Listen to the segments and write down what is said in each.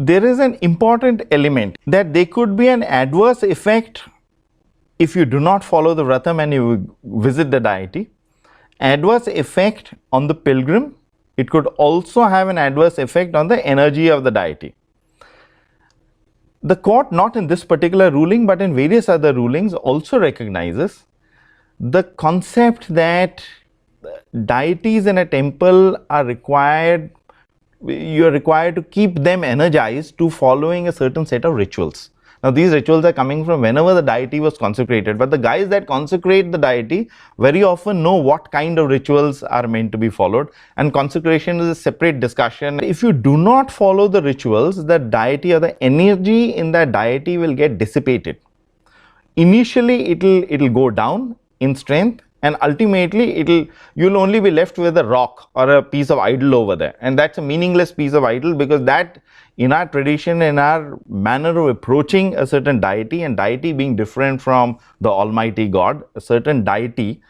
there is an important element that there could be an adverse effect if you do not follow the vratam and you visit the deity, adverse effect on the pilgrim. It could also have an adverse effect on the energy of the deity. The court, not in this particular ruling but in various other rulings, also recognizes the concept that deities in a temple are required, you are required to keep them energized to following a certain set of rituals. Now these rituals are coming from whenever the deity was consecrated, but the guys that consecrate the deity very often know what kind of rituals are meant to be followed, and consecration is a separate discussion. If you do not follow the rituals, the deity or the energy in that deity will get dissipated. Initially it'll go down in strength, and ultimately you'll only be left with a rock or a piece of idol over there, and that's a meaningless piece of idol, because that, in our tradition, in our manner of approaching a certain deity, and deity being different from the Almighty God, a certain deity,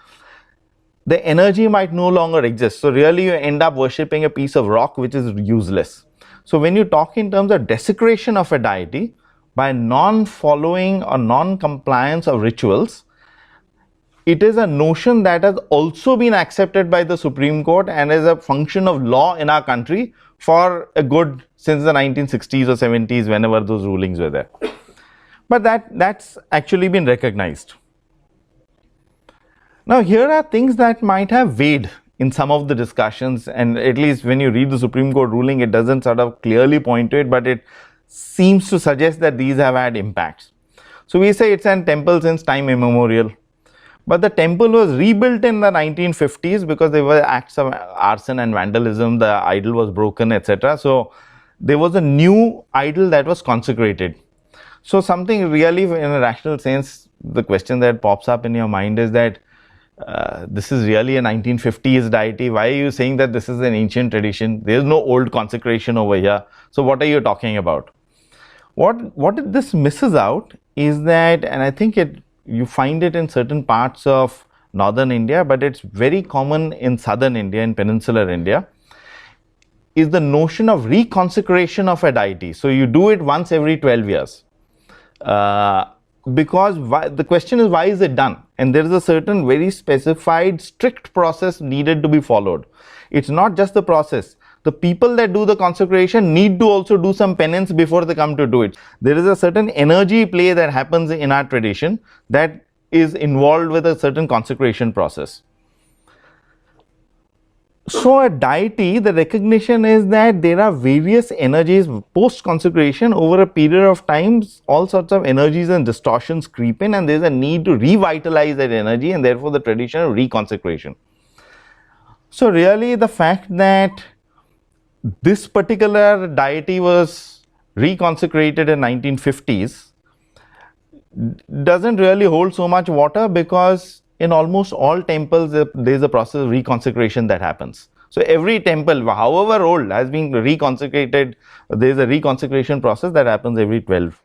the energy might no longer exist. So really you end up worshipping a piece of rock which is useless. So when you talk in terms of desecration of a deity by non-following or non-compliance of rituals, it is a notion that has also been accepted by the Supreme Court and is a function of law in our country for a good since the 1960s or 70s, whenever those rulings were there. But that's actually been recognized. Now here are things that might have weighed in some of the discussions, and at least when you read the Supreme Court ruling, it doesn't sort of clearly point to it, but it seems to suggest that these have had impacts. So we say it's a temple since time immemorial. But the temple was rebuilt in the 1950s because there were acts of arson and vandalism, the idol was broken, etc. So there was a new idol that was consecrated. So something really, in a rational sense, the question that pops up in your mind is that this is really a 1950s deity. Why are you saying that this is an ancient tradition? There is no old consecration over here. So what are you talking about? What this misses out is that, and I think you find it in certain parts of northern India, but it's very common in southern India, in peninsular India, is the notion of reconsecration of a deity. So you do it once every 12 years. Because the question is, why is it done? And there is a certain very specified, strict process needed to be followed. It's not just the process. The people that do the consecration need to also do some penance before they come to do it. There is a certain energy play that happens in our tradition that is involved with a certain consecration process. So a deity, the recognition is that there are various energies post consecration. Over a period of time, all sorts of energies and distortions creep in, and there is a need to revitalize that energy, and therefore the tradition of reconsecration. So really the fact that this particular deity was reconsecrated in 1950s doesn't really hold so much water, because in almost all temples there is a process of reconsecration that happens. So every temple, however old, has been reconsecrated. There is a reconsecration process that happens every 12